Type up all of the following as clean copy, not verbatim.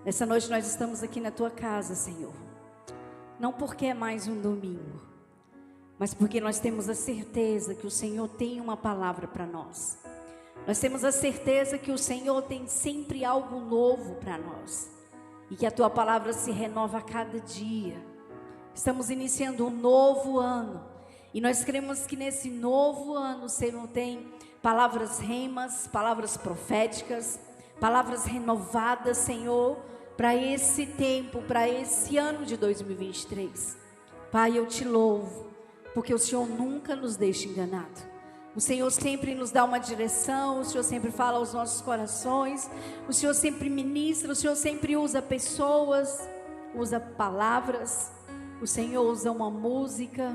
Nessa noite nós estamos aqui na tua casa, Senhor. Não porque é mais um domingo, mas porque nós temos a certeza que o Senhor tem uma palavra para nós. Nós temos a certeza que o Senhor tem sempre algo novo para nós. E que a tua palavra se renova a cada dia. Estamos iniciando um novo ano. E nós cremos que nesse novo ano o Senhor tem palavras remas, palavras proféticas, palavras renovadas, Senhor, para esse tempo, para esse ano de 2023. Pai, eu te louvo, porque o Senhor nunca nos deixa enganado. O Senhor sempre nos dá uma direção, o Senhor sempre fala aos nossos corações, o Senhor sempre ministra, o Senhor sempre usa pessoas, usa palavras, o Senhor usa uma música,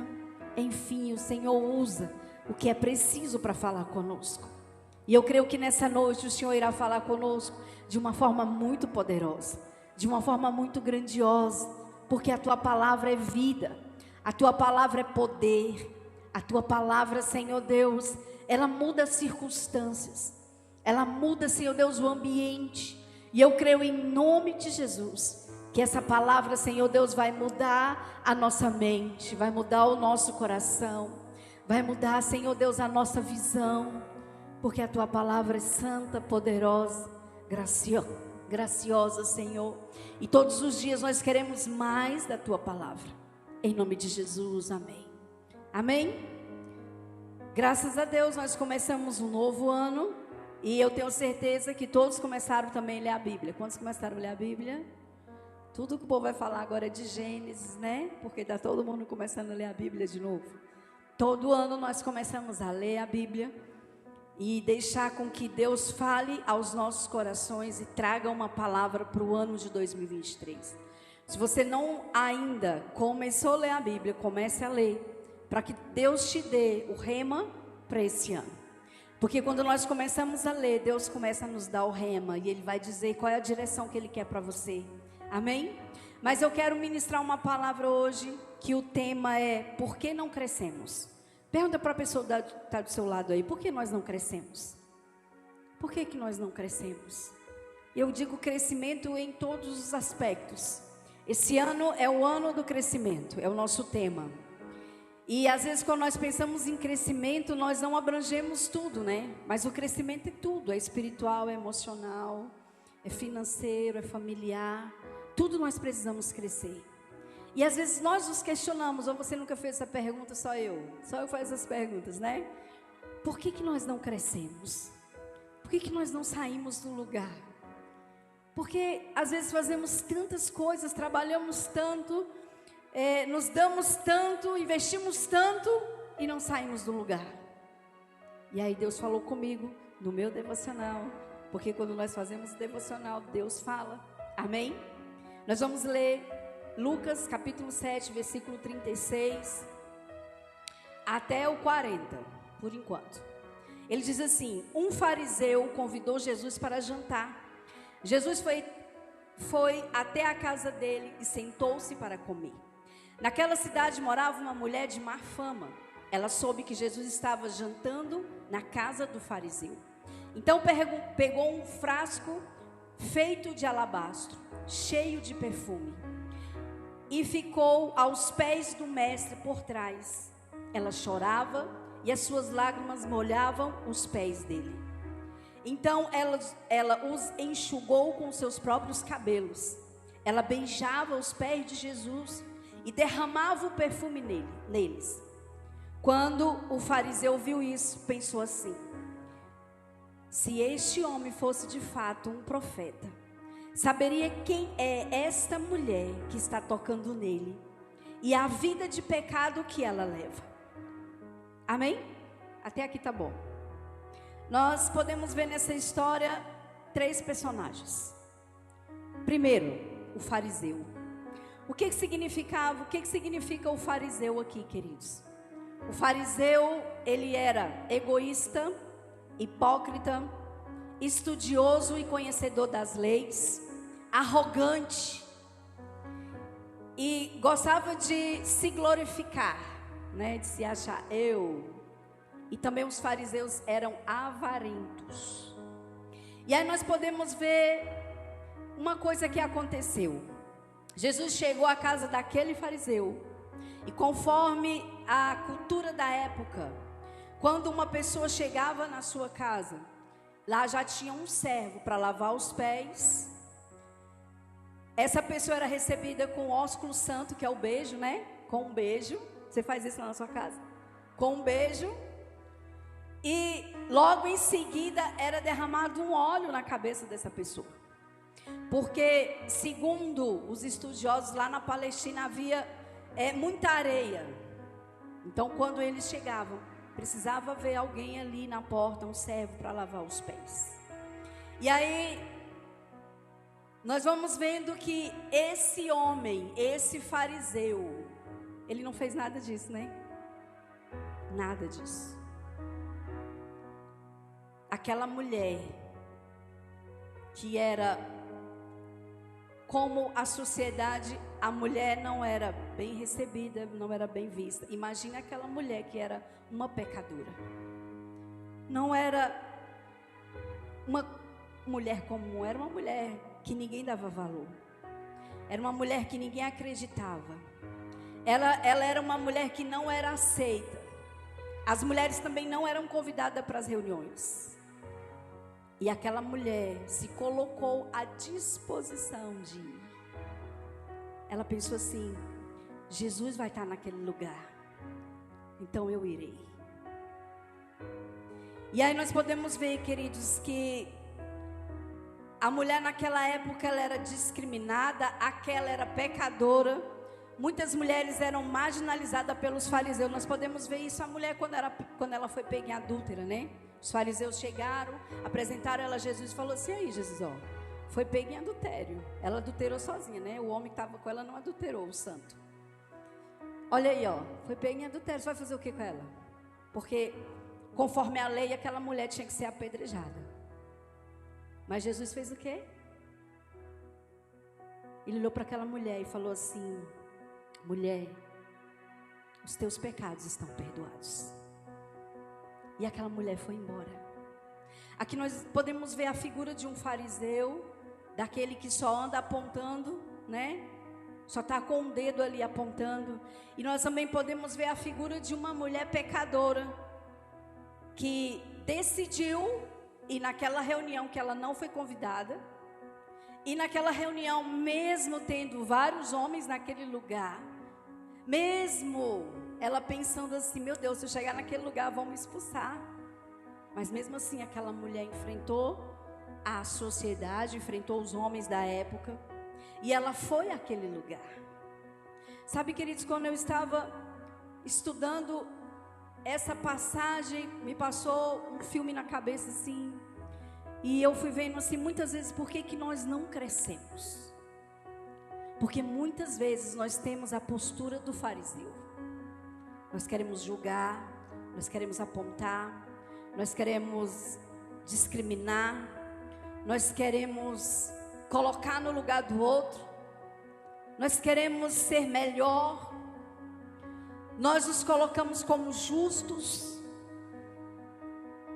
enfim, o Senhor usa o que é preciso para falar conosco. E eu creio que nessa noite o Senhor irá falar conosco de uma forma muito poderosa, de uma forma muito grandiosa, porque a tua palavra é vida, a tua palavra é poder, a tua palavra, Senhor Deus, ela muda as circunstâncias, ela muda, Senhor Deus, o ambiente. E eu creio em nome de Jesus, que essa palavra, Senhor Deus, vai mudar a nossa mente, vai mudar o nosso coração, vai mudar, Senhor Deus, a nossa visão, porque a tua palavra é santa, poderosa, graciosa, Senhor. E todos os dias nós queremos mais da tua palavra. Em nome de Jesus, amém. Amém? Graças a Deus nós começamos um novo ano. E eu tenho certeza que todos começaram também a ler a Bíblia. Quantos começaram a ler a Bíblia? Tudo que o povo vai falar agora é de Gênesis, né? Porque está todo mundo começando a ler a Bíblia de novo. Todo ano nós começamos a ler a Bíblia e deixar com que Deus fale aos nossos corações e traga uma palavra para o ano de 2023. Se você não ainda começou a ler a Bíblia, comece a ler, para que Deus te dê o rema para esse ano. Porque quando nós começamos a ler, Deus começa a nos dar o rema e Ele vai dizer qual é a direção que Ele quer para você. Amém? Mas eu quero ministrar uma palavra hoje que o tema é: por que não crescemos? Pergunta para a pessoa que está do seu lado aí: por que nós não crescemos? Por que nós não crescemos? Eu digo crescimento em todos os aspectos. Esse ano é o ano do crescimento, é o nosso tema. E às vezes quando nós pensamos em crescimento, nós não abrangemos tudo, né? Mas o crescimento é tudo, é espiritual, é emocional, é financeiro, é familiar. Tudo nós precisamos crescer. E às vezes nós nos questionamos, ou você nunca fez essa pergunta, só eu faço essas perguntas, né? Por que nós não crescemos? Por que nós não saímos do lugar? Porque às vezes fazemos tantas coisas, trabalhamos tanto, nos damos tanto, investimos tanto e não saímos do lugar. E aí Deus falou comigo no meu devocional, porque quando nós fazemos devocional, Deus fala, amém? Nós vamos ler Lucas capítulo 7, versículo 36 até o 40, por enquanto. Ele diz assim: um fariseu convidou Jesus para jantar. Jesus foi até a casa dele e sentou-se para comer. Naquela cidade morava uma mulher de má fama. Ela soube que Jesus estava jantando na casa do fariseu. Então pegou um frasco feito de alabastro, cheio de perfume, e ficou aos pés do mestre por trás. Ela chorava e as suas lágrimas molhavam os pés dele. Então ela os enxugou com seus próprios cabelos. Ela beijava os pés de Jesus e derramava o perfume neles. Quando o fariseu viu isso, pensou assim: se este homem fosse de fato um profeta, saberia quem é esta mulher que está tocando nele e a vida de pecado que ela leva. Amém? Até aqui tá bom. Nós podemos ver nessa história 3 personagens. Primeiro, o fariseu. O que significa o fariseu aqui, queridos? O fariseu, ele era egoísta, hipócrita, estudioso e conhecedor das leis, arrogante e gostava de se glorificar, né, de se achar eu. E também os fariseus eram avarentos. E aí nós podemos ver uma coisa que aconteceu. Jesus chegou à casa daquele fariseu. E conforme a cultura da época, quando uma pessoa chegava na sua casa, lá já tinha um servo para lavar os pés. Essa pessoa era recebida com o ósculo santo, que é o beijo, né? Com um beijo. Você faz isso lá na sua casa? Com um beijo. E logo em seguida era derramado um óleo na cabeça dessa pessoa. Porque, segundo os estudiosos, lá na Palestina havia muita areia. Então, quando eles chegavam, precisava ver alguém ali na porta, um servo para lavar os pés. E aí, nós vamos vendo que esse homem, esse fariseu, ele não fez nada disso, né? Nada disso. Aquela mulher, que era, como a sociedade, a mulher não era bem recebida, não era bem vista. Imagina aquela mulher que era uma pecadora. Não era uma mulher comum, era uma mulher que ninguém dava valor. Era uma mulher que ninguém acreditava. Ela era uma mulher que não era aceita. As mulheres também não eram convidadas para as reuniões. E aquela mulher se colocou à disposição de ir. Ela pensou assim: Jesus vai estar naquele lugar, então eu irei. E aí nós podemos ver, queridos, que a mulher naquela época ela era discriminada, aquela era pecadora. Muitas mulheres eram marginalizadas pelos fariseus. Nós podemos ver isso a mulher quando ela foi pega em adúltera, né? Os fariseus chegaram, apresentaram ela a Jesus e falou assim: aí Jesus, ó, foi pega em adultério. Ela adulterou sozinha, né? O homem que estava com ela não adulterou, o santo. Olha aí, ó, foi pega em adultério. Você vai fazer o que com ela? Porque conforme a lei, aquela mulher tinha que ser apedrejada. Mas Jesus fez o quê? Ele olhou para aquela mulher e falou assim: mulher, os teus pecados estão perdoados. E aquela mulher foi embora. Aqui nós podemos ver a figura de um fariseu, daquele que só anda apontando, né? Só está com o dedo ali apontando. E nós também podemos ver a figura de uma mulher pecadora, que decidiu ir naquela reunião que ela não foi convidada. E naquela reunião, mesmo tendo vários homens naquele lugar, mesmo ela pensando assim: meu Deus, se eu chegar naquele lugar vão me expulsar. Mas mesmo assim aquela mulher enfrentou a sociedade, enfrentou os homens da época, e ela foi àquele lugar. Sabe, queridos, quando eu estava estudando essa passagem, me passou um filme na cabeça assim, e eu fui vendo assim, muitas vezes, por que nós não crescemos? Porque muitas vezes nós temos a postura do fariseu. Nós queremos julgar, nós queremos apontar, nós queremos discriminar, nós queremos colocar no lugar do outro, nós queremos ser melhor, nós nos colocamos como justos,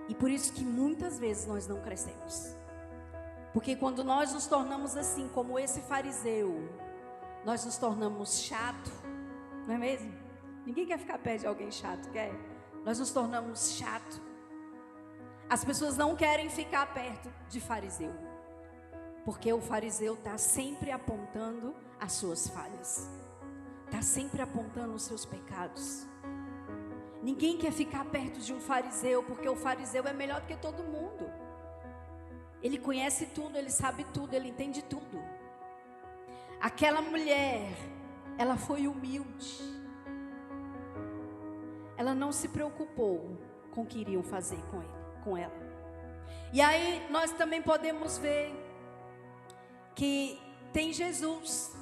e por isso que muitas vezes nós não crescemos. Porque quando nós nos tornamos assim, como esse fariseu, nós nos tornamos chato, não é mesmo? Ninguém quer ficar perto de alguém chato, quer? Nós nos tornamos chato. As pessoas não querem ficar perto de fariseu, porque o fariseu está sempre apontando as suas falhas, está sempre apontando os seus pecados. Ninguém quer ficar perto de um fariseu, porque o fariseu é melhor do que todo mundo. Ele conhece tudo, ele sabe tudo, ele entende tudo. Aquela mulher, ela foi humilde. Ela não se preocupou com o que iriam fazer com ela. E aí nós também podemos ver que tem Jesus,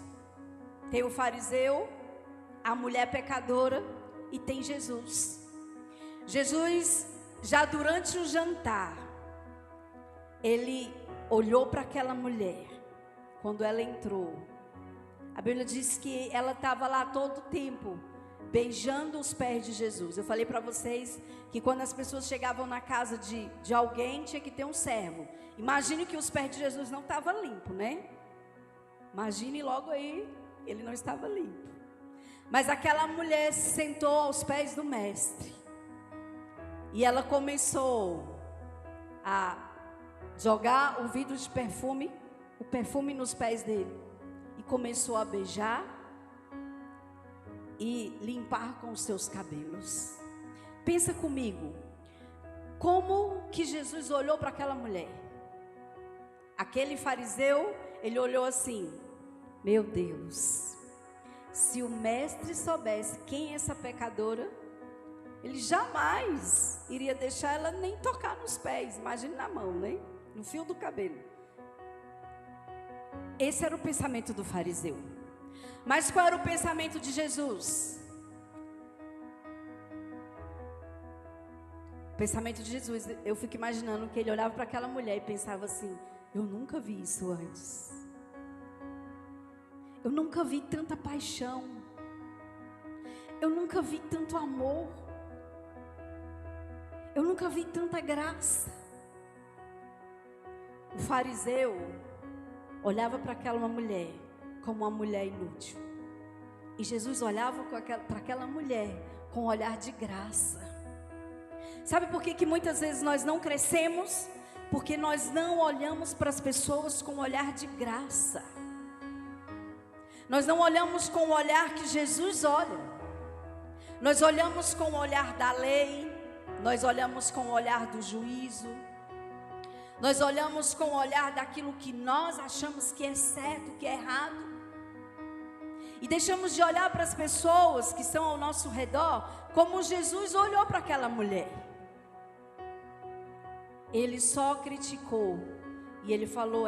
tem o fariseu, a mulher pecadora e tem Jesus. Jesus, já durante o jantar, ele olhou para aquela mulher. Quando ela entrou, a Bíblia diz que ela estava lá todo o tempo, beijando os pés de Jesus. Eu falei para vocês que quando as pessoas chegavam na casa de alguém, tinha que ter um servo. Imagine que os pés de Jesus não estavam limpos, né? Imagine logo aí, ele não estava limpo. Mas aquela mulher se sentou aos pés do mestre. E ela começou a jogar o vidro de perfume, o perfume nos pés dele. E começou a beijar e limpar com os seus cabelos. Pensa comigo, como que Jesus olhou para aquela mulher? Aquele fariseu, ele olhou assim: meu Deus, se o mestre soubesse quem é essa pecadora, ele jamais iria deixar ela nem tocar nos pés, imagine na mão, né? No fio do cabelo. Esse era o pensamento do fariseu. Mas qual era o pensamento de Jesus? O pensamento de Jesus, eu fico imaginando que ele olhava para aquela mulher e pensava assim: eu nunca vi isso antes. Eu nunca vi tanta paixão. Eu nunca vi tanto amor. Eu nunca vi tanta graça. O fariseu olhava para aquela mulher como uma mulher inútil. E Jesus olhava para aquela mulher com um olhar de graça. Sabe por que muitas vezes nós não crescemos? Porque nós não olhamos para as pessoas com um olhar de graça. Nós não olhamos com o olhar que Jesus olha. Nós olhamos com o olhar da lei. Nós olhamos com o olhar do juízo. Nós olhamos com o olhar daquilo que nós achamos que é certo, que é errado. E deixamos de olhar para as pessoas que estão ao nosso redor como Jesus olhou para aquela mulher. Ele só criticou. E ele falou: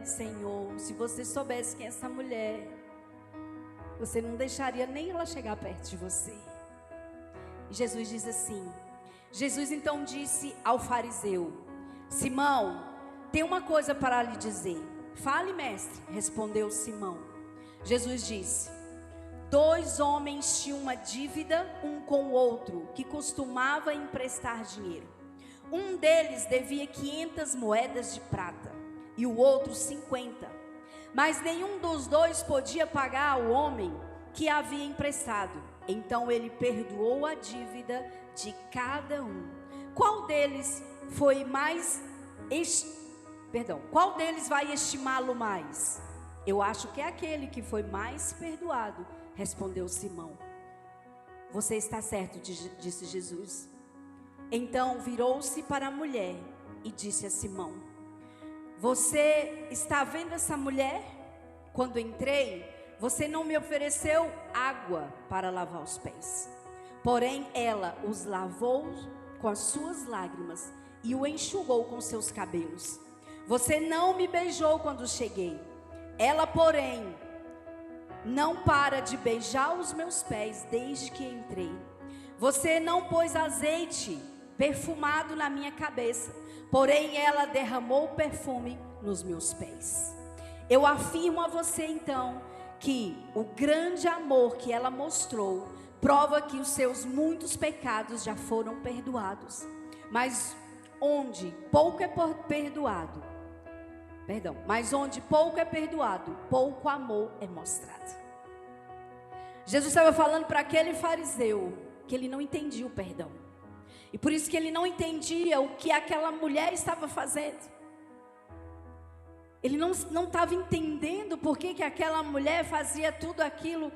Senhor, se você soubesse quem é essa mulher, você não deixaria nem ela chegar perto de você. E Jesus diz assim: Jesus então disse ao fariseu: Simão, tem uma coisa para lhe dizer. Fale, mestre, respondeu Simão. Jesus disse: 2 homens tinham uma dívida um com o outro, que costumava emprestar dinheiro. Um deles devia 500 moedas de prata e o outro 50. Mas nenhum dos dois podia pagar ao homem que havia emprestado. Então ele perdoou a dívida de cada um. Qual deles Qual deles vai estimá-lo mais? Eu acho que é aquele que foi mais perdoado, respondeu Simão. Você está certo, disse Jesus. Então virou-se para a mulher e disse a Simão: você está vendo essa mulher? Quando entrei, você não me ofereceu água para lavar os pés. Porém ela os lavou com as suas lágrimas e o enxugou com seus cabelos. Você não me beijou quando cheguei. Ela, porém, não para de beijar os meus pés desde que entrei. Você não pôs azeite perfumado na minha cabeça, porém ela derramou perfume nos meus pés. Eu afirmo a você então que o grande amor que ela mostrou prova que os seus muitos pecados já foram perdoados. Mas onde pouco é perdoado, pouco amor é mostrado. Jesus estava falando para aquele fariseu que ele não entendia o perdão. E por isso que ele não entendia o que aquela mulher estava fazendo. Ele não estava entendendo por que aquela mulher fazia tudo aquilo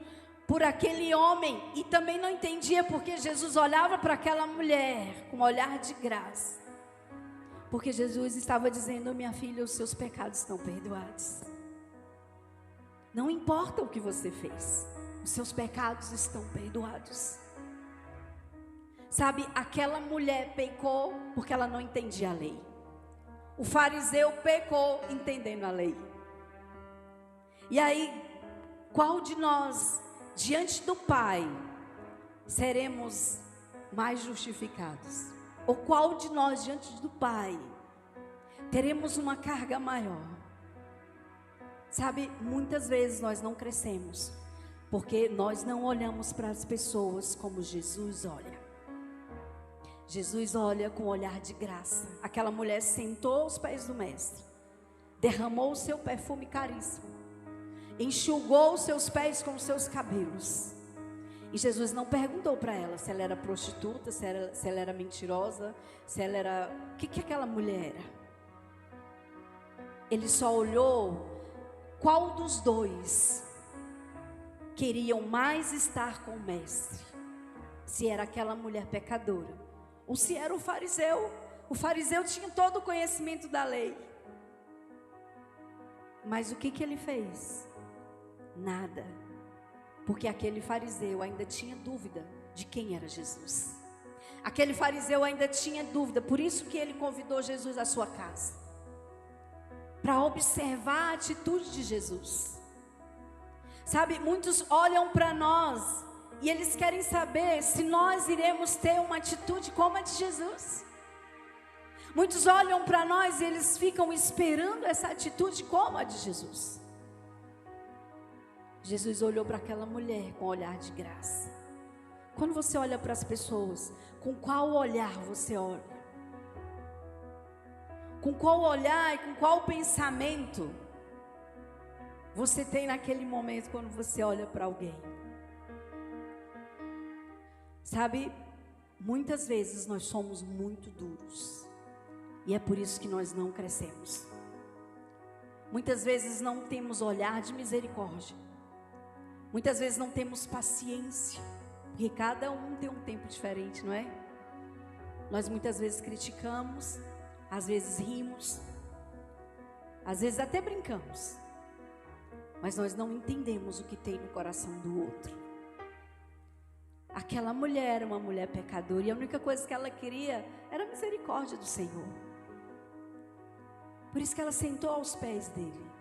por aquele homem. E também não entendia porque Jesus olhava para aquela mulher com um olhar de graça. Porque Jesus estava dizendo: minha filha, os seus pecados estão perdoados. Não importa o que você fez, os seus pecados estão perdoados. Sabe, aquela mulher pecou porque ela não entendia a lei. O fariseu pecou entendendo a lei. E aí, qual de nós, diante do Pai, seremos mais justificados? Ou qual de nós, diante do Pai, teremos uma carga maior? Sabe, muitas vezes nós não crescemos, porque nós não olhamos para as pessoas como Jesus olha. Jesus olha com um olhar de graça. Aquela mulher sentou aos pés do mestre, derramou o seu perfume caríssimo. enxugou os seus pés com os seus cabelos. E Jesus não perguntou para ela se ela era prostituta, se ela era mentirosa, se ela era... O que aquela mulher era? Ele só olhou qual dos dois queriam mais estar com o mestre. Se era aquela mulher pecadora, ou se era o fariseu. O fariseu tinha todo o conhecimento da lei. Mas o que ele fez? Nada. Porque aquele fariseu ainda tinha dúvida de quem era Jesus. Aquele fariseu ainda tinha dúvida. Por isso que ele convidou Jesus à sua casa, para observar a atitude de Jesus. Sabe, muitos olham para nós e eles querem saber se nós iremos ter uma atitude como a de Jesus. Muitos olham para nós e eles ficam esperando essa atitude como a de Jesus. Jesus olhou para aquela mulher com um olhar de graça. Quando você olha para as pessoas, com qual olhar você olha? Com qual olhar e com qual pensamento você tem naquele momento quando você olha para alguém? Sabe, muitas vezes nós somos muito duros. E é por isso que nós não crescemos. Muitas vezes não temos olhar de misericórdia. Muitas vezes não temos paciência. Porque cada um tem um tempo diferente, não é? Nós muitas vezes criticamos, às vezes rimos, às vezes até brincamos. Mas nós não entendemos o que tem no coração do outro. Aquela mulher era uma mulher pecadora e a única coisa que ela queria era a misericórdia do Senhor. Por isso que ela sentou aos pés dele.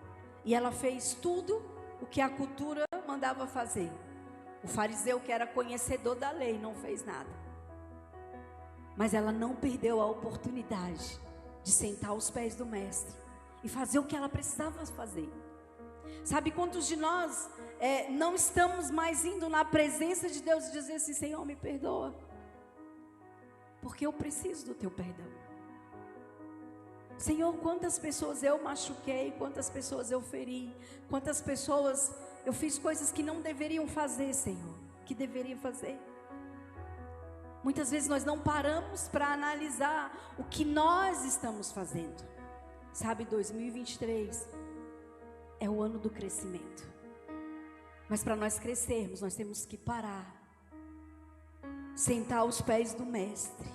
E ela fez tudo o que a cultura mandava fazer. O fariseu, que era conhecedor da lei, não fez nada. Mas ela não perdeu a oportunidade de sentar aos pés do mestre e fazer o que ela precisava fazer. Sabe quantos de nós não estamos mais indo na presença de Deus e dizer assim: Senhor, me perdoa, porque eu preciso do teu perdão. Senhor, quantas pessoas eu machuquei, quantas pessoas eu feri, quantas pessoas eu fiz coisas que não deveriam fazer, Senhor, que deveria fazer. Muitas vezes nós não paramos para analisar o que nós estamos fazendo. Sabe, 2023 é o ano do crescimento. Mas para nós crescermos, nós temos que parar, sentar aos pés do mestre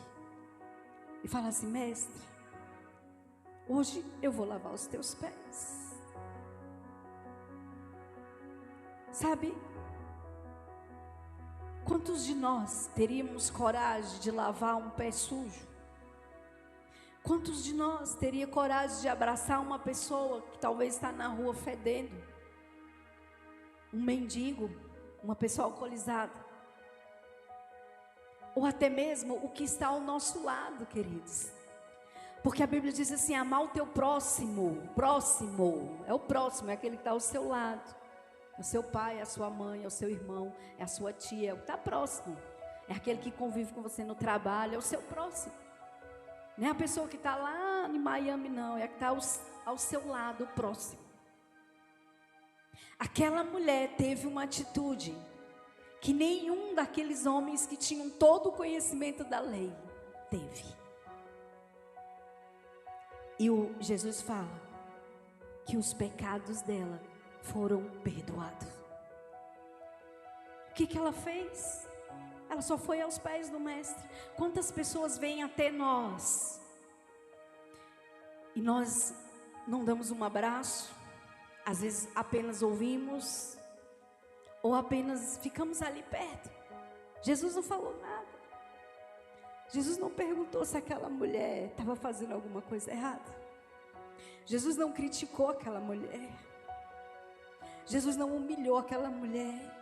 e falar assim: mestre, hoje eu vou lavar os teus pés. Sabe, quantos de nós teríamos coragem de lavar um pé sujo? Quantos de nós teria coragem de abraçar uma pessoa que talvez está na rua fedendo? Um mendigo, uma pessoa alcoolizada. Ou até mesmo o que está ao nosso lado, queridos. Porque a Bíblia diz assim: amar o teu próximo. Próximo, é o próximo, é aquele que está ao seu lado. É o seu pai, é a sua mãe, é o seu irmão, é a sua tia, é o que está próximo. É aquele que convive com você no trabalho, é o seu próximo. Não é a pessoa que está lá em Miami, não. É a que está ao seu lado, o próximo. Aquela mulher teve uma atitude que nenhum daqueles homens que tinham todo o conhecimento da lei teve. E Jesus fala que os pecados dela foram perdoados. O que ela fez? Ela só foi aos pés do mestre. Quantas pessoas vêm até nós e nós não damos um abraço, às vezes apenas ouvimos, ou apenas ficamos ali perto. Jesus não falou nada. Jesus não perguntou se aquela mulher estava fazendo alguma coisa errada. Jesus não criticou aquela mulher. Jesus não humilhou aquela mulher.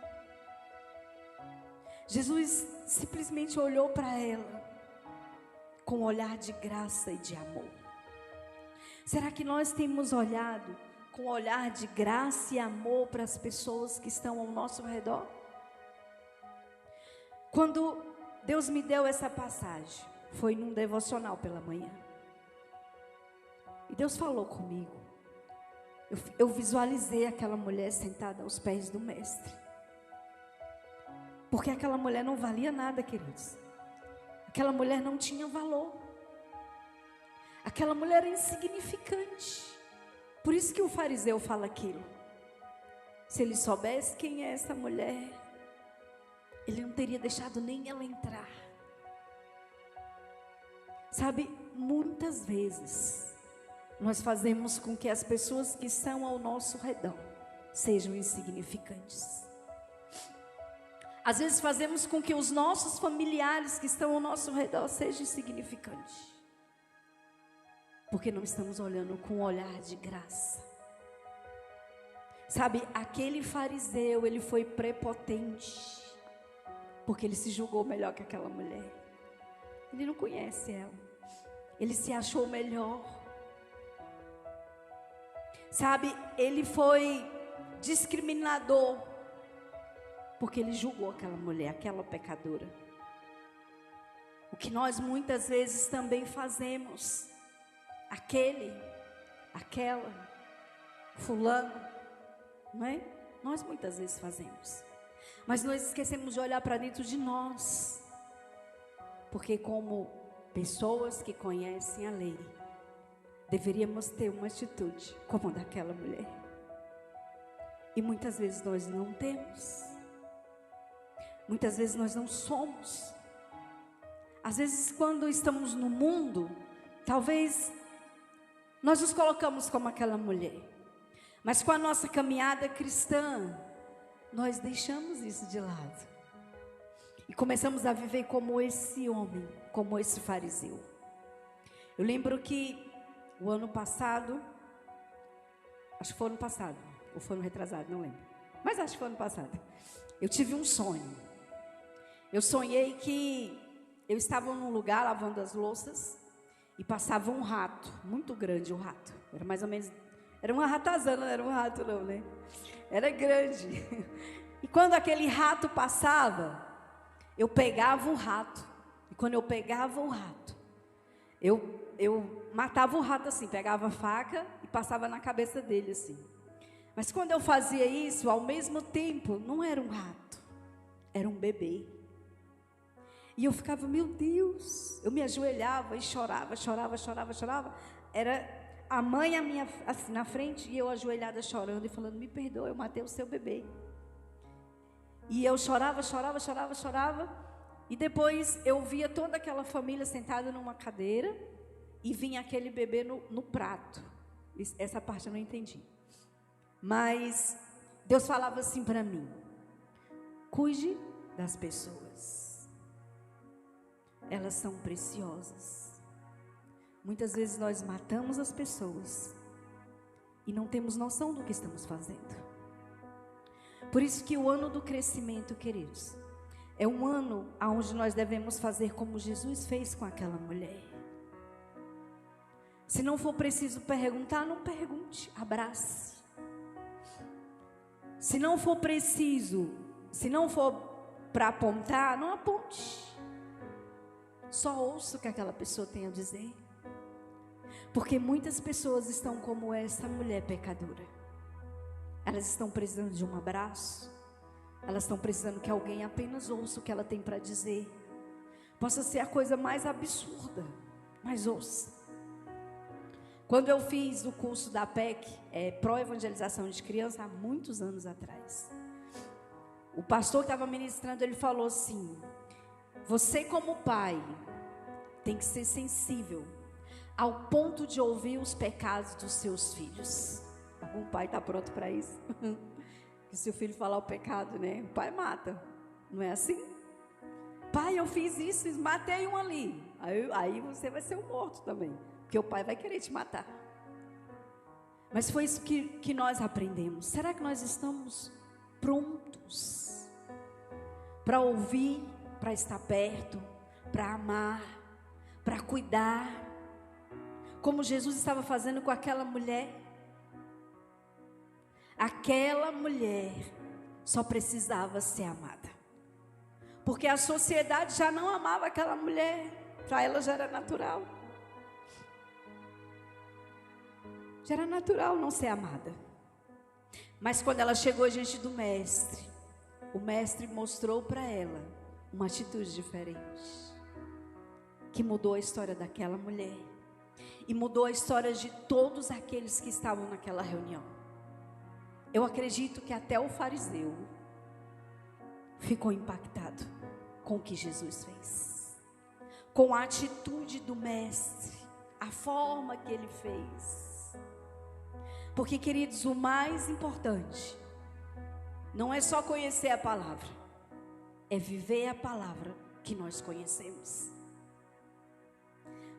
Jesus simplesmente olhou para ela com um olhar de graça e de amor. Será que nós temos olhado com um olhar de graça e amor para as pessoas que estão ao nosso redor? Quando Deus me deu essa passagem, foi num devocional pela manhã. E Deus falou comigo. Eu visualizei aquela mulher sentada aos pés do mestre. Porque aquela mulher não valia nada, queridos. Aquela mulher não tinha valor. Aquela mulher era insignificante. Por isso que o fariseu fala aquilo. Se ele soubesse quem é essa mulher, ele não teria deixado nem ela entrar. Sabe, muitas vezes nós fazemos com que as pessoas que estão ao nosso redor sejam insignificantes. Às vezes fazemos com que os nossos familiares que estão ao nosso redor sejam insignificantes. Porque não estamos olhando com um olhar de graça. Sabe, aquele fariseu, ele foi prepotente. Porque ele se julgou melhor que aquela mulher. Ele não conhece ela. Ele se achou melhor. Sabe, ele foi discriminador. Porque ele julgou aquela mulher, aquela pecadora. O que nós muitas vezes também fazemos. Aquele, aquela, fulano, não é? Nós muitas vezes fazemos. Mas nós esquecemos de olhar para dentro de nós. Porque como pessoas que conhecem a lei, deveríamos ter uma atitude como a daquela mulher. E muitas vezes nós não temos. Muitas vezes nós não somos. Às vezes quando estamos no mundo, talvez nós nos colocamos como aquela mulher. Mas com a nossa caminhada cristã, nós deixamos isso de lado. E começamos a viver como esse homem, como esse fariseu. Eu lembro que o ano passado, acho que foi ano passado, ou foi ano retrasado, não lembro. Mas acho que foi ano passado. Eu tive um sonho. Eu sonhei que eu estava num lugar lavando as louças e passava um rato, muito grande o rato. Era mais ou menos, era uma ratazana, não era um rato não, né? Era grande. E quando aquele rato passava, eu pegava o rato. E quando eu pegava o rato, eu matava o rato assim, pegava a faca e passava na cabeça dele assim. Mas quando eu fazia isso, ao mesmo tempo, não era um rato, era um bebê. E eu ficava, meu Deus, eu me ajoelhava e chorava. Era a mãe a minha, assim, na frente e eu ajoelhada chorando e falando, me perdoa, eu matei o seu bebê. E eu chorava. E depois eu via toda aquela família sentada numa cadeira e vinha aquele bebê no prato. Essa parte eu não entendi. Mas Deus falava assim para mim, cuide das pessoas. Elas são preciosas. Muitas vezes nós matamos as pessoas e não temos noção do que estamos fazendo. Por isso que o ano do crescimento, queridos, é um ano onde nós devemos fazer como Jesus fez com aquela mulher. Se não for preciso perguntar, não pergunte, abrace. Se não for preciso, se não for para apontar, não aponte. Só ouça o que aquela pessoa tem a dizer. Porque muitas pessoas estão como essa mulher pecadora. Elas estão precisando de um abraço. Elas estão precisando que alguém apenas ouça o que ela tem para dizer. Possa ser a coisa mais absurda, mas ouça. Quando eu fiz o curso da PEC, Pró-Evangelização de Criança, há muitos anos atrás, o pastor que estava ministrando, ele falou assim, você como pai, tem que ser sensível ao ponto de ouvir os pecados dos seus filhos. Algum pai está pronto para isso? Que se o filho falar o pecado, né? O pai mata, não é assim? Pai, eu fiz isso, matei um ali. Aí você vai ser um morto também, porque o pai vai querer te matar. Mas foi isso que nós aprendemos. Será que nós estamos prontos para ouvir, para estar perto, para amar, para cuidar, como Jesus estava fazendo com aquela mulher? Aquela mulher só precisava ser amada, porque a sociedade já não amava aquela mulher, para ela já era natural. Já era natural não ser amada. Mas quando ela chegou diante do mestre, o mestre mostrou para ela uma atitude diferente, que mudou a história daquela mulher e mudou a história de todos aqueles que estavam naquela reunião. Eu acredito que até o fariseu ficou impactado com o que Jesus fez, com a atitude do mestre, a forma que ele fez. Porque, queridos, o mais importante não é só conhecer a palavra, é viver a palavra que nós conhecemos.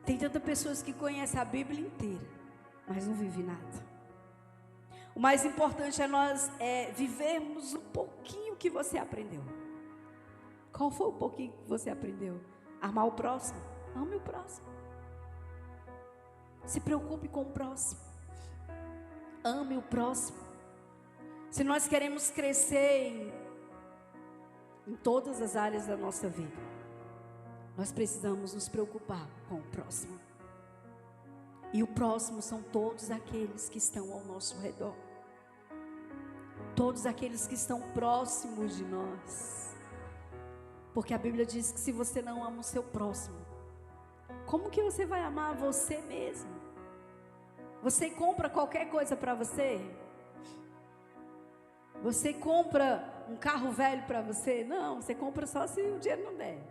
Tem tantas pessoas que conhecem a Bíblia inteira, mas não vivem nada. O mais importante é nós vivermos um pouquinho que você aprendeu. Qual foi o pouquinho que você aprendeu? Amar o próximo? Ame o próximo. Se preocupe com o próximo. Ame o próximo. Se nós queremos crescer em todas as áreas da nossa vida, nós precisamos nos preocupar com o próximo. E o próximo são todos aqueles que estão ao nosso redor. Todos aqueles que estão próximos de nós. Porque a Bíblia diz que se você não ama o seu próximo, como que você vai amar você mesmo? Você compra qualquer coisa para você? Você compra um carro velho para você? Não, você compra só se o dinheiro não der.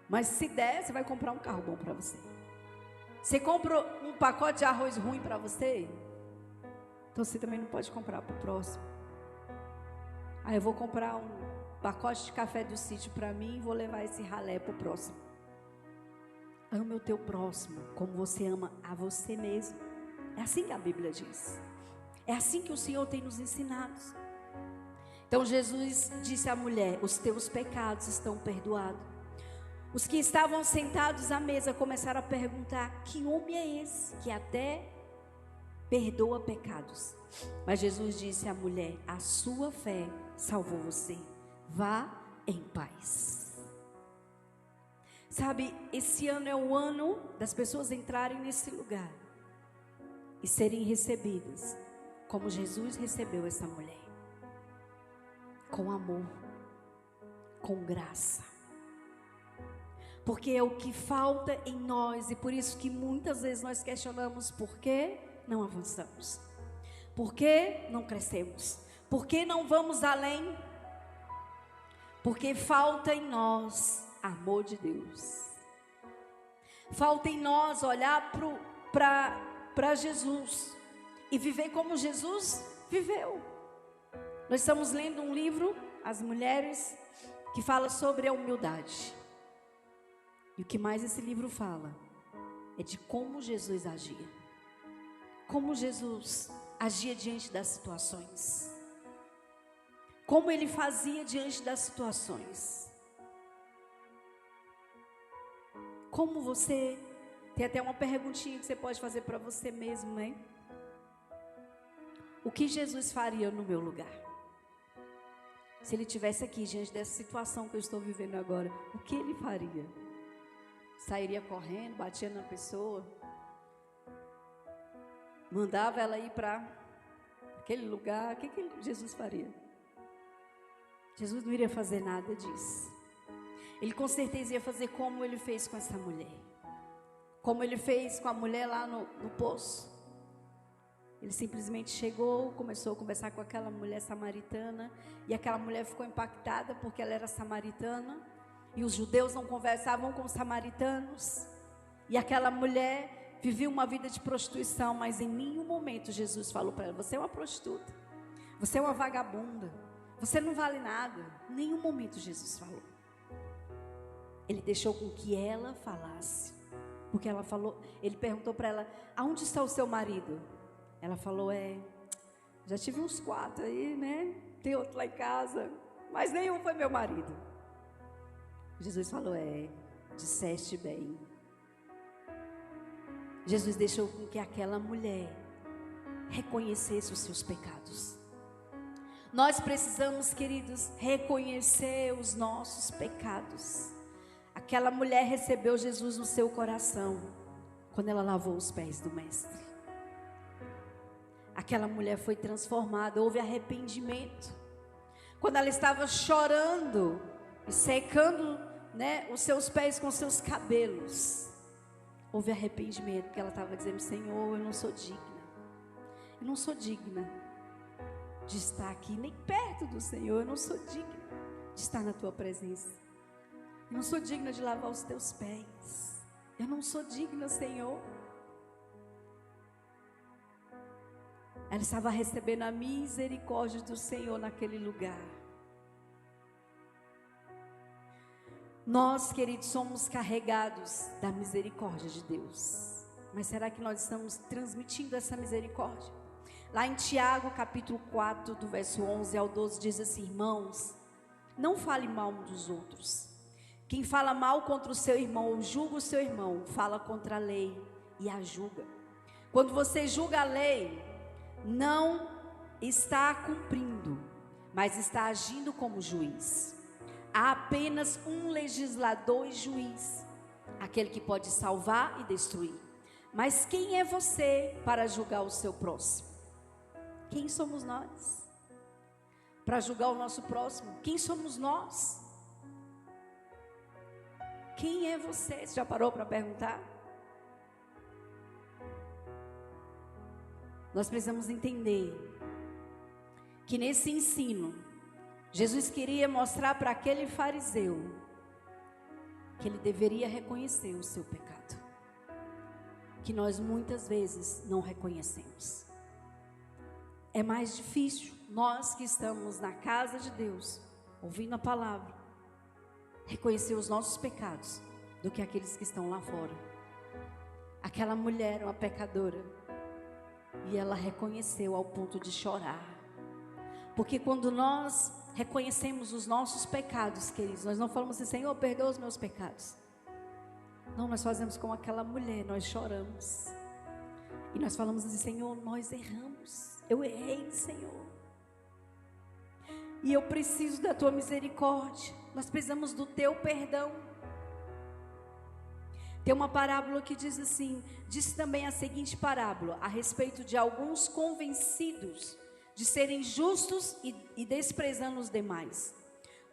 Mas se der, você vai comprar um carro bom para você. Você compra um pacote de arroz ruim para você? Então você também não pode comprar para o próximo. Eu vou comprar um pacote de café do sítio para mim e vou levar esse ralé para o próximo. Ame o teu próximo como você ama a você mesmo. É assim que a Bíblia diz. É assim que o Senhor tem nos ensinado. Então Jesus disse à mulher: os teus pecados estão perdoados. Os que estavam sentados à mesa começaram a perguntar: que homem é esse que até perdoa pecados? Mas Jesus disse à mulher: a sua fé salvou você. Vá em paz. Sabe, esse ano é o ano das pessoas entrarem nesse lugar e serem recebidas como Jesus recebeu essa mulher, com amor, com graça. Porque é o que falta em nós, e por isso que muitas vezes nós questionamos por que não avançamos, por que não crescemos, por que não vamos além. Porque falta em nós amor de Deus, falta em nós olhar para Jesus e viver como Jesus viveu. Nós estamos lendo um livro, As Mulheres, que fala sobre a humildade. E o que mais esse livro fala é de como Jesus agia. Como Jesus agia diante das situações. Como ele fazia diante das situações. Como você... Tem até uma perguntinha que você pode fazer para você mesmo, né? O que Jesus faria no meu lugar? Se ele estivesse aqui diante dessa situação que eu estou vivendo agora, o que ele faria? Sairia correndo, batia na pessoa, mandava ela ir para aquele lugar? O que Jesus faria? Jesus não iria fazer nada disso. Ele com certeza ia fazer como ele fez com essa mulher. Como ele fez com a mulher lá no poço. Ele simplesmente chegou, começou a conversar com aquela mulher samaritana. E aquela mulher ficou impactada porque ela era samaritana. E os judeus não conversavam com os samaritanos. E aquela mulher vivia uma vida de prostituição. Mas em nenhum momento Jesus falou para ela: você é uma prostituta, você é uma vagabunda, você não vale nada. Em nenhum momento Jesus falou. Ele deixou com que ela falasse. Porque ela falou, ele perguntou para ela: aonde está o seu marido? Ela falou: já tive uns 4 aí, né? Tem outro lá em casa, mas nenhum foi meu marido. Jesus falou: disseste bem. Jesus deixou com que aquela mulher reconhecesse os seus pecados. Nós precisamos, queridos, reconhecer os nossos pecados. Aquela mulher recebeu Jesus no seu coração quando ela lavou os pés do mestre. aquela mulher foi transformada, houve arrependimento. Quando ela estava chorando e secando, né, os seus pés com seus cabelos, houve arrependimento, porque ela estava dizendo: Senhor, eu não sou digna. Eu não sou digna de estar aqui, nem perto do Senhor. Eu não sou digna de estar na tua presença. Eu não sou digna de lavar os teus pés. Eu não sou digna, Senhor. Ela estava recebendo a misericórdia do Senhor naquele lugar. Nós, queridos, somos carregados da misericórdia de Deus. Mas será que nós estamos transmitindo essa misericórdia? Lá em Tiago, capítulo 4, do verso 11 ao 12, diz assim: irmãos, não fale mal um dos outros. Quem fala mal contra o seu irmão ou julga o seu irmão, fala contra a lei e a julga. Quando você julga a lei, não está cumprindo, mas está agindo como juiz. Há apenas um legislador e juiz, aquele que pode salvar e destruir. Mas quem é você para julgar o seu próximo? Quem somos nós para julgar o nosso próximo? Quem somos nós? Quem é você? Você já parou para perguntar? Nós precisamos entender que nesse ensino, Jesus queria mostrar para aquele fariseu que ele deveria reconhecer o seu pecado, que nós muitas vezes não reconhecemos. É mais difícil nós que estamos na casa de Deus, ouvindo a palavra, reconhecer os nossos pecados, do que aqueles que estão lá fora. Aquela mulher, uma pecadora, e ela reconheceu ao ponto de chorar. Porque quando nós reconhecemos os nossos pecados, queridos, nós não falamos assim: Senhor, perdoa os meus pecados. Não, nós fazemos como aquela mulher, nós choramos. E nós falamos assim: Senhor, nós erramos. Eu errei, Senhor. E eu preciso da tua misericórdia. Nós precisamos do teu perdão. Tem uma parábola que diz assim, diz também a seguinte parábola, a respeito de alguns convencidos de serem justos e desprezando os demais.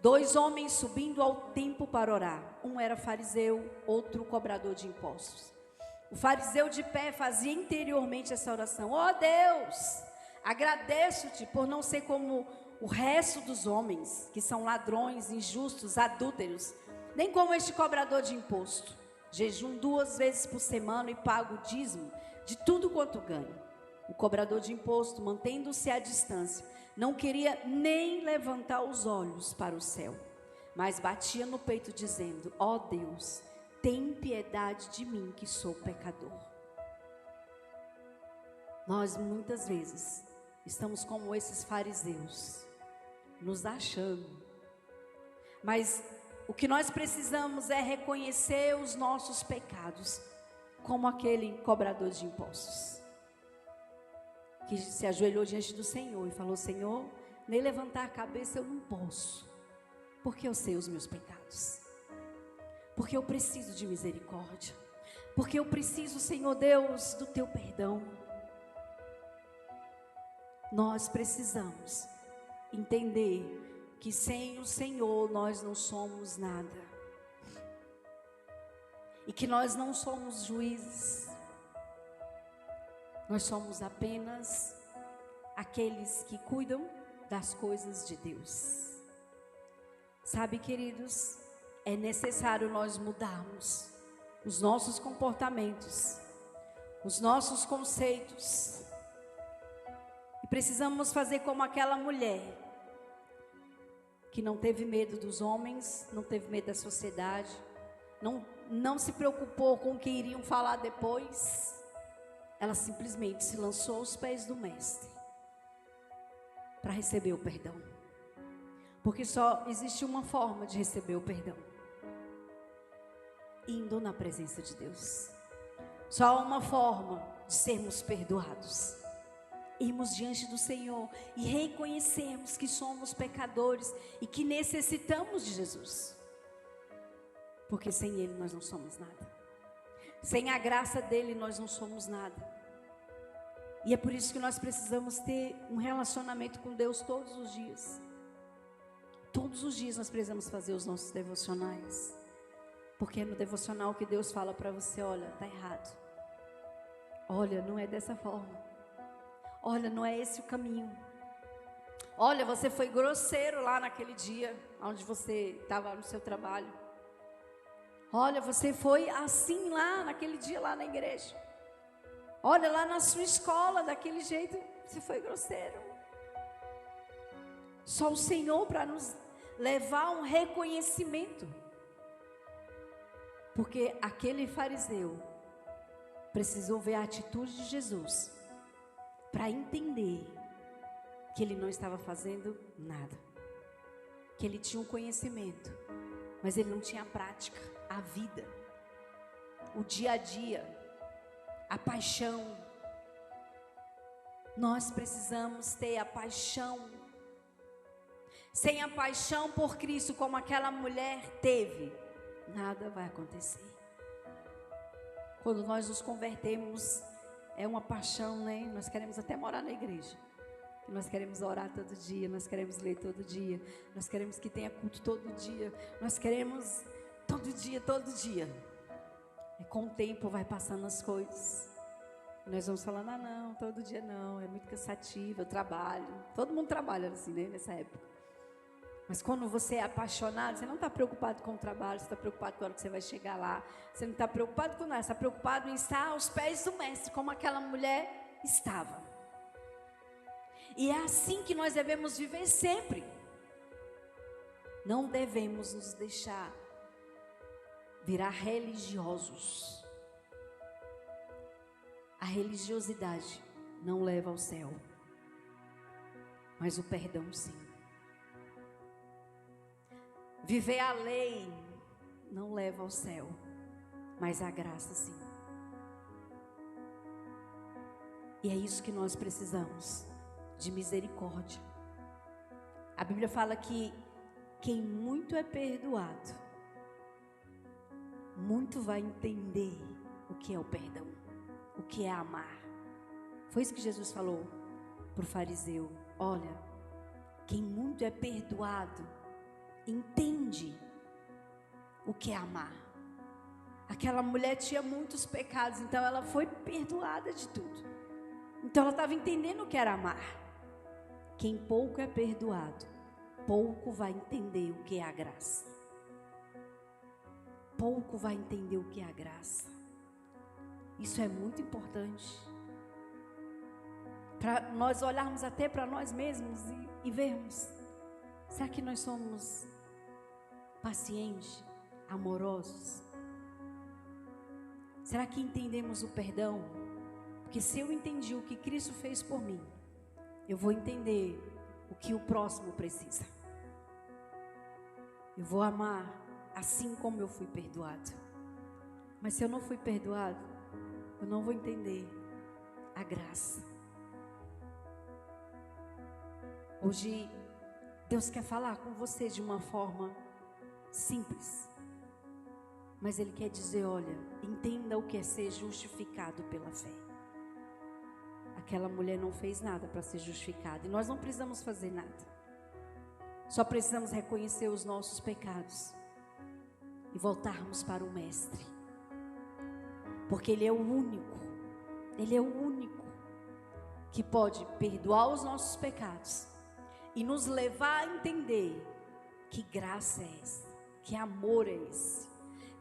2 homens subindo ao templo para orar. Um era fariseu, outro cobrador de impostos. O fariseu de pé fazia interiormente essa oração: ó Deus, agradeço-te por não ser como o resto dos homens, que são ladrões, injustos, adúlteros, nem como este cobrador de imposto. Jejum 2 vezes por semana e pago o dízimo de tudo quanto ganho. O cobrador de imposto, mantendo-se à distância, não queria nem levantar os olhos para o céu, mas batia no peito dizendo: ó Deus, tem piedade de mim que sou pecador. Nós muitas vezes estamos como esses fariseus, nos achando, mas o que nós precisamos é reconhecer os nossos pecados, como aquele cobrador de impostos, que se ajoelhou diante do Senhor e falou: Senhor, nem levantar a cabeça eu não posso, porque eu sei os meus pecados, porque eu preciso de misericórdia, porque eu preciso, Senhor Deus, do teu perdão. Nós precisamos entender que sem o Senhor nós não somos nada, e que nós não somos juízes, nós somos apenas aqueles que cuidam das coisas de Deus. Sabe, queridos, é necessário nós mudarmos os nossos comportamentos, os nossos conceitos, e precisamos fazer como aquela mulher, que não teve medo dos homens, não teve medo da sociedade, não se preocupou com o que iriam falar depois. Ela simplesmente se lançou aos pés do mestre para receber o perdão, porque só existe uma forma de receber o perdão: indo na presença de Deus. Só há uma forma de sermos perdoados: irmos diante do Senhor e reconhecermos que somos pecadores e que necessitamos de Jesus, porque sem Ele nós não somos nada, sem a graça dele nós não somos nada. E é por isso que nós precisamos ter um relacionamento com Deus todos os dias. Todos os dias nós precisamos fazer os nossos devocionais. Porque é no devocional que Deus fala para você: olha, está errado. Olha, não é dessa forma. Olha, não é esse o caminho. Olha, você foi grosseiro lá naquele dia, onde você estava no seu trabalho. Olha, você foi assim lá naquele dia lá na igreja. Olha, lá na sua escola, daquele jeito, você foi grosseiro. Só o Senhor para nos levar a um reconhecimento. Porque aquele fariseu precisou ver a atitude de Jesus para entender que ele não estava fazendo nada. Que ele tinha um conhecimento, mas ele não tinha a prática, a vida, o dia a dia, a paixão. Nós precisamos ter a paixão. Sem a paixão por Cristo, como aquela mulher teve, nada vai acontecer. Quando nós nos convertemos, é uma paixão, né? Nós queremos até morar na igreja. Nós queremos orar todo dia, nós queremos ler todo dia, nós queremos que tenha culto todo dia, nós queremos todo dia. E com o tempo vai passando as coisas. Nós vamos falando: ah, não, todo dia não, é muito cansativo, eu trabalho. Todo mundo trabalha assim, né, nessa época. Mas quando você é apaixonado, você não está preocupado com o trabalho, você está preocupado com a hora que você vai chegar lá. Você não está preocupado com nada, você está preocupado em estar aos pés do mestre, como aquela mulher estava. E é assim que nós devemos viver sempre. Não devemos nos deixar virar religiosos. A religiosidade não leva ao céu, mas o perdão sim. Viver a lei não leva ao céu, mas a graça sim. E é isso que nós precisamos, de misericórdia. A Bíblia fala que quem muito é perdoado, muito vai entender o que é o perdão, o que é amar. Foi isso que Jesus falou para o fariseu: olha, quem muito é perdoado, entende o que é amar. Aquela mulher tinha muitos pecados, então ela foi perdoada de tudo. Então ela estava entendendo o que era amar. Quem pouco é perdoado, pouco vai entender o que é a graça. Pouco vai entender o que é a graça. Isso é muito importante. Para nós olharmos até para nós mesmos e vermos: será que nós somos pacientes, amorosos? Será que entendemos o perdão? Porque se eu entendi o que Cristo fez por mim, eu vou entender o que o próximo precisa. Eu vou amar assim como eu fui perdoado. Mas se eu não fui perdoado, eu não vou entender a graça. Hoje Deus quer falar com você de uma forma simples, mas Ele quer dizer: olha, entenda o que é ser justificado pela fé. Aquela mulher não fez nada para ser justificada, e nós não precisamos fazer nada. Só precisamos reconhecer os nossos pecados e voltarmos para o Mestre, porque Ele é o único que pode perdoar os nossos pecados e nos levar a entender que graça é essa, que amor é esse,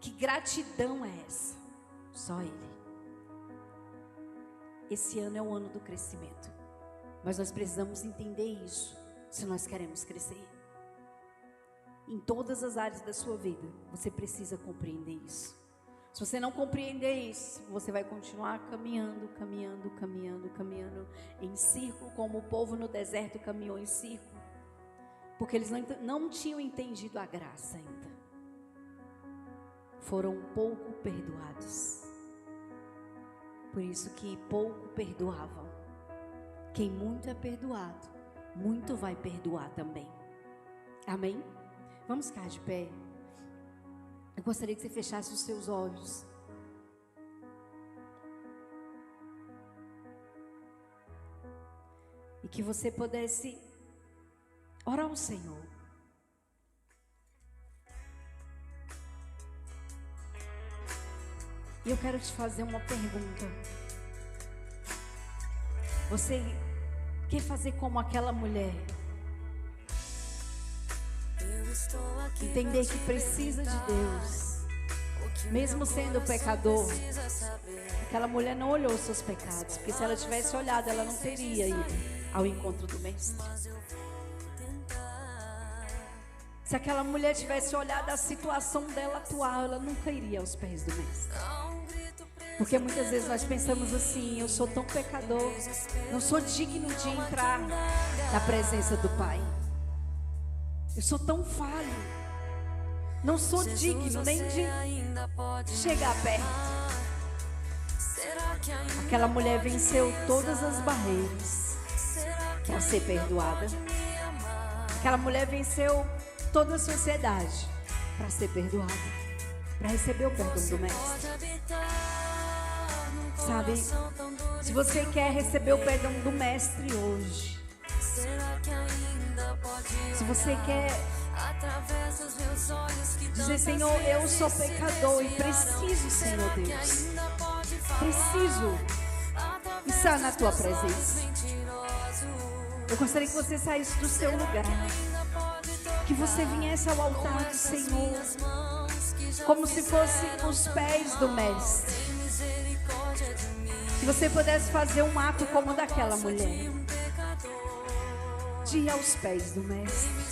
que gratidão é essa. Só Ele. Esse ano é o ano do crescimento, mas nós precisamos entender isso se nós queremos crescer. Em todas as áreas da sua vida, você precisa compreender isso. Se você não compreender isso, você vai continuar caminhando em círculo, como o povo no deserto caminhou em círculo, porque eles não tinham entendido a graça ainda. Foram pouco perdoados. Por isso que pouco perdoavam. Quem muito é perdoado, muito vai perdoar também. Amém? Vamos ficar de pé. Eu gostaria que você fechasse os seus olhos. que você pudesse orar ao Senhor. E eu quero te fazer uma pergunta. Você quer fazer como aquela mulher? Entender que precisa de Deus, mesmo sendo pecador. Aquela mulher não olhou os seus pecados, porque se ela tivesse olhado, ela não teria ido ao encontro do mestre. Se aquela mulher tivesse olhado a situação dela atual, ela nunca iria aos pés do mestre. Porque muitas vezes nós pensamos assim: eu sou tão pecador, não sou digno de entrar na presença do Pai. Eu sou tão falho, não sou digno nem de chegar perto. Aquela mulher venceu todas as barreiras para ser perdoada. Aquela mulher venceu toda a sociedade para ser perdoada, para receber o perdão do mestre. Sabe, se você quer receber o perdão do mestre hoje, se você quer dizer: Senhor, eu sou pecador e preciso, Senhor Deus, preciso estar na tua presença. Eu gostaria que você saísse do seu lugar, que você viesse ao altar do Senhor, como se fossem os pés do mestre, que você pudesse fazer um ato como o daquela mulher, de ir aos pés do mestre.